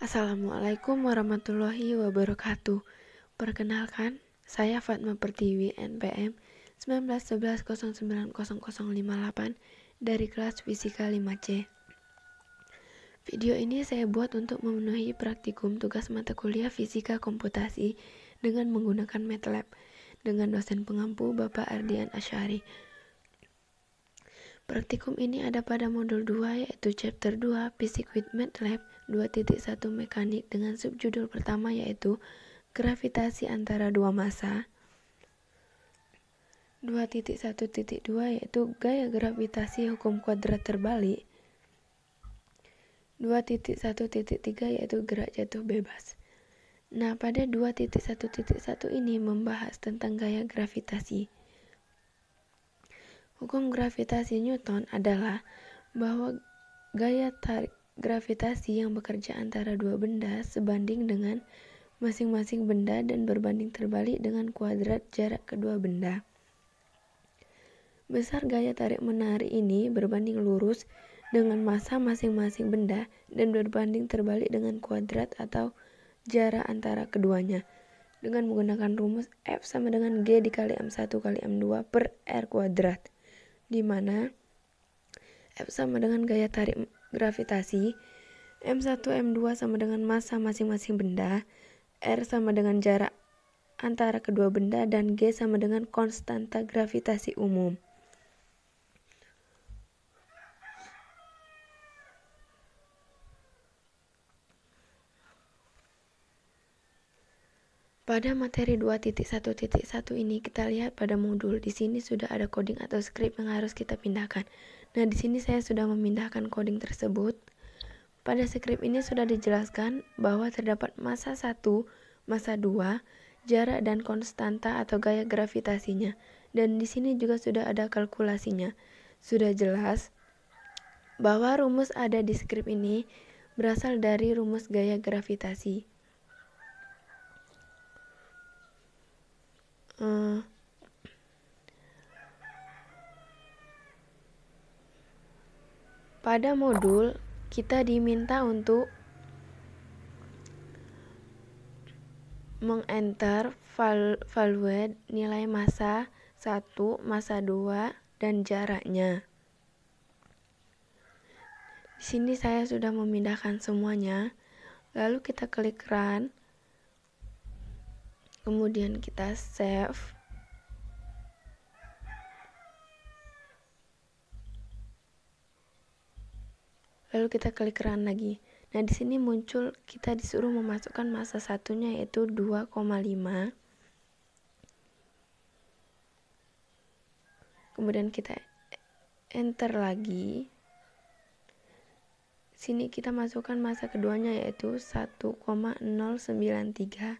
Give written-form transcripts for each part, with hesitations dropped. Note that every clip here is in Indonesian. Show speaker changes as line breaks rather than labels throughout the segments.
Assalamualaikum warahmatullahi wabarakatuh. Perkenalkan, saya Fatma Pertiwi, NPM 1911090058 dari kelas Fisika 5C. Video ini saya buat untuk memenuhi praktikum tugas mata kuliah Fisika Komputasi dengan menggunakan MATLAB dengan dosen pengampu Bapak Ardian Asyari. Praktikum ini ada pada modul 2 yaitu chapter 2 Physics with MATLAB 2.1 Mekanik dengan subjudul pertama yaitu Gravitasi antara dua massa. 2.1.2 yaitu Gaya gravitasi hukum kuadrat terbalik. 2.1.3 yaitu gerak jatuh bebas. Nah, pada 2.1.1 ini membahas tentang gaya gravitasi. Hukum gravitasi Newton adalah bahwa gaya tarik gravitasi yang bekerja antara dua benda sebanding dengan masing-masing benda dan berbanding terbalik dengan kuadrat jarak kedua benda. Besar gaya tarik-menarik ini berbanding lurus dengan massa masing-masing benda dan berbanding terbalik dengan kuadrat atau jarak antara keduanya dengan menggunakan rumus F sama dengan G dikali M1 kali M2 per R kuadrat, di mana F sama dengan gaya tarik gravitasi, M1 M2 sama dengan massa masing-masing benda, R sama dengan jarak antara kedua benda, dan G sama dengan konstanta gravitasi umum. Pada materi 2.1.1 ini kita lihat pada modul. Di sini sudah ada coding atau script yang harus kita pindahkan. Nah, di sini saya sudah memindahkan coding tersebut. Pada script ini sudah dijelaskan bahwa terdapat massa 1, massa 2, jarak dan konstanta atau gaya gravitasinya. Dan di sini juga sudah ada kalkulasinya. Sudah jelas bahwa rumus ada di script ini berasal dari rumus gaya gravitasi. Pada modul kita diminta untuk mengenter valued nilai massa 1, massa 2, dan jaraknya. Di sini saya sudah memindahkan semuanya. Lalu kita klik run. Kemudian kita save. Lalu kita klik run lagi. Nah, di sini muncul kita disuruh memasukkan massa satunya yaitu 2,5. Kemudian kita enter lagi. Sini kita masukkan massa keduanya yaitu 1,093.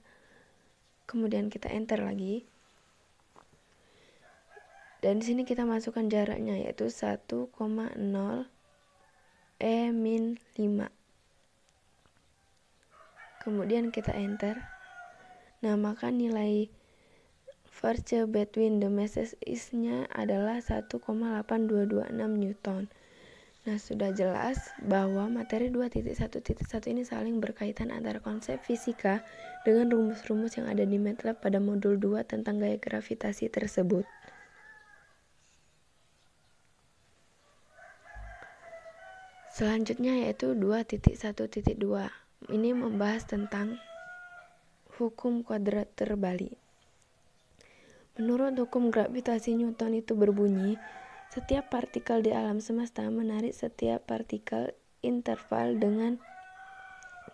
Kemudian kita enter lagi. Dan di sini kita masukkan jaraknya yaitu 1,0 E-5. Kemudian kita enter. Nah, maka nilai force between the masses is-nya adalah 1,8226 Newton. Nah, sudah jelas bahwa materi 2.1.1 ini saling berkaitan antara konsep fisika dengan rumus-rumus yang ada di MATLAB pada modul 2 tentang gaya gravitasi tersebut. Selanjutnya yaitu 2.1.2. Ini membahas tentang hukum kuadrat terbalik. Menurut hukum gravitasi Newton itu berbunyi, setiap partikel di alam semesta menarik setiap partikel interval dengan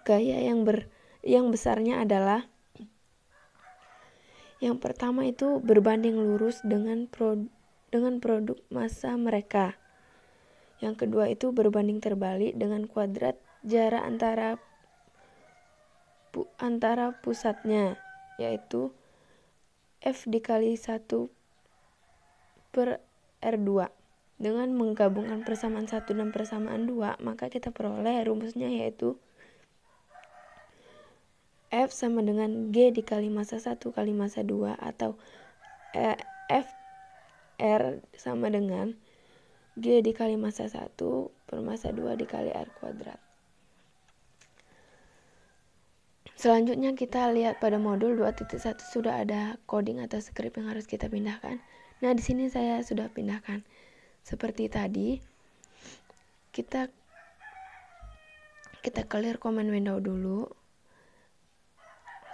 gaya yang besarnya adalah yang pertama itu berbanding lurus dengan produk massa mereka. Yang kedua itu berbanding terbalik dengan kuadrat jarak antara pusatnya, yaitu F dikali 1 per R2. Dengan menggabungkan persamaan 1 dan persamaan 2, maka kita peroleh rumusnya yaitu F sama dengan G dikali massa 1 kali massa 2 atau F R sama dengan G dikali massa 1 per massa 2 dikali R kuadrat. Selanjutnya kita lihat pada modul 2.1 sudah ada coding atau script yang harus kita pindahkan. Nah, di sini saya sudah pindahkan. Seperti tadi, kita clear command window dulu.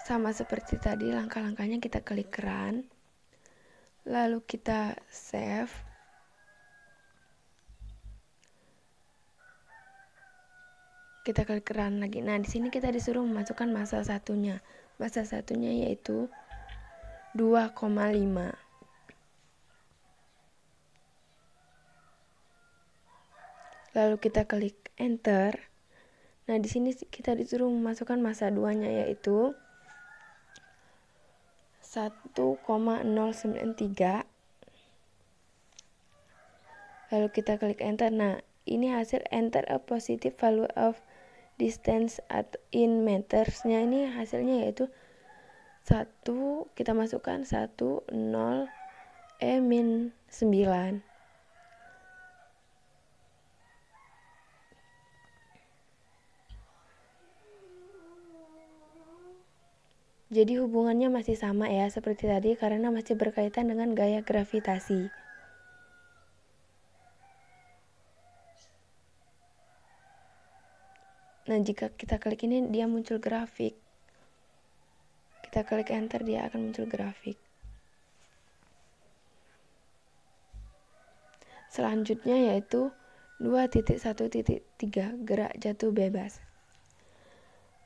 Sama seperti tadi, langkah-langkahnya kita klik run. Lalu kita save. Kita klik run lagi. Nah, di sini kita disuruh memasukkan masa satunya. Masa satunya yaitu 2,5. Lalu kita klik enter. Nah, di sini kita disuruh memasukkan masa 2-nya yaitu 1,093. Lalu kita klik enter. Nah, ini hasil enter a positive value of distance in meters-nya. Ini hasilnya yaitu 1, kita masukkan 1, 0, min 9. Jadi hubungannya masih sama ya seperti tadi karena masih berkaitan dengan gaya gravitasi. Nah, jika kita klik ini dia muncul grafik. Kita klik enter dia akan muncul grafik. Selanjutnya yaitu 2.1.3 gerak jatuh bebas.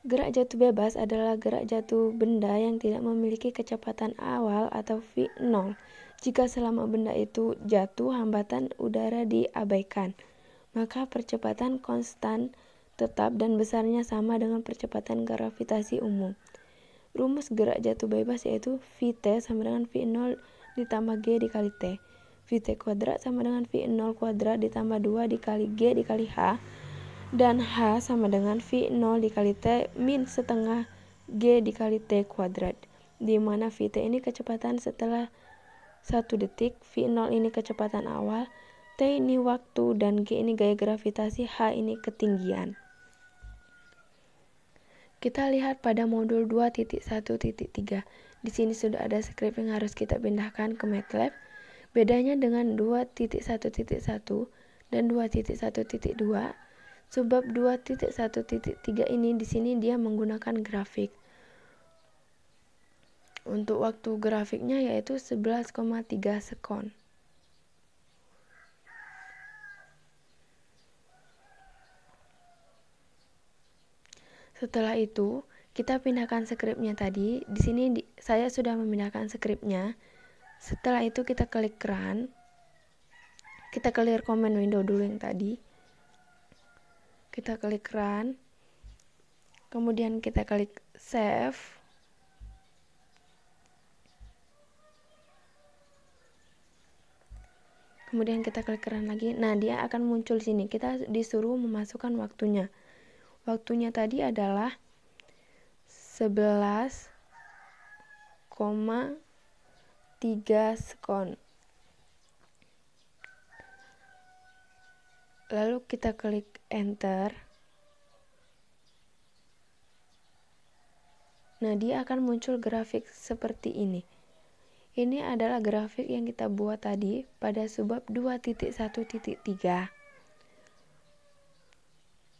Gerak jatuh bebas adalah gerak jatuh benda yang tidak memiliki kecepatan awal atau v0 jika selama benda itu jatuh hambatan udara diabaikan, maka percepatan konstan tetap dan besarnya sama dengan percepatan gravitasi umum. Rumus gerak jatuh bebas yaitu Vt sama dengan V0 ditambah G dikali T. Vt kuadrat sama dengan V0 kuadrat ditambah 2 dikali G dikali H. Dan H sama dengan V0 dikali T min setengah G dikali T kuadrat. Di mana Vt ini kecepatan setelah 1 detik, V0 ini kecepatan awal, T ini waktu, dan G ini gaya gravitasi, H ini ketinggian. Kita lihat pada modul 2.1.3. Di sini sudah ada script yang harus kita pindahkan ke MATLAB. Bedanya dengan 2.1.1 dan 2.1.2, sebab 2.1.3 ini di sini dia menggunakan grafik. Untuk waktu grafiknya yaitu 11,3 sekon. Setelah itu, kita pindahkan skripnya tadi. Di sini saya sudah memindahkan skripnya. Setelah itu kita klik run. Kita clear command window dulu yang tadi. Kita klik run. Kemudian kita klik save. Kemudian kita klik run lagi. Nah, dia akan muncul sini. Kita disuruh memasukkan waktunya. Waktunya tadi adalah 11,3 sekon. Lalu kita klik enter. Nah, dia akan muncul grafik seperti ini. Ini adalah grafik yang kita buat tadi pada subbab 2.1.3.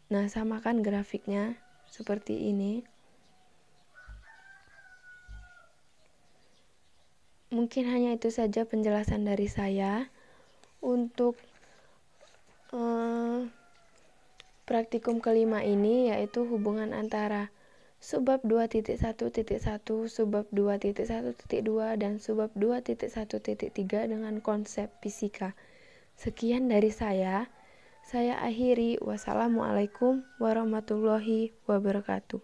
Nah, samakan grafiknya seperti ini. Mungkin hanya itu saja penjelasan dari saya untuk praktikum kelima ini, yaitu hubungan antara subbab 2.1.1, subbab 2.1.2, dan subbab 2.1.3 dengan konsep fisika. Sekian dari saya akhiri. Wassalamualaikum warahmatullahi wabarakatuh.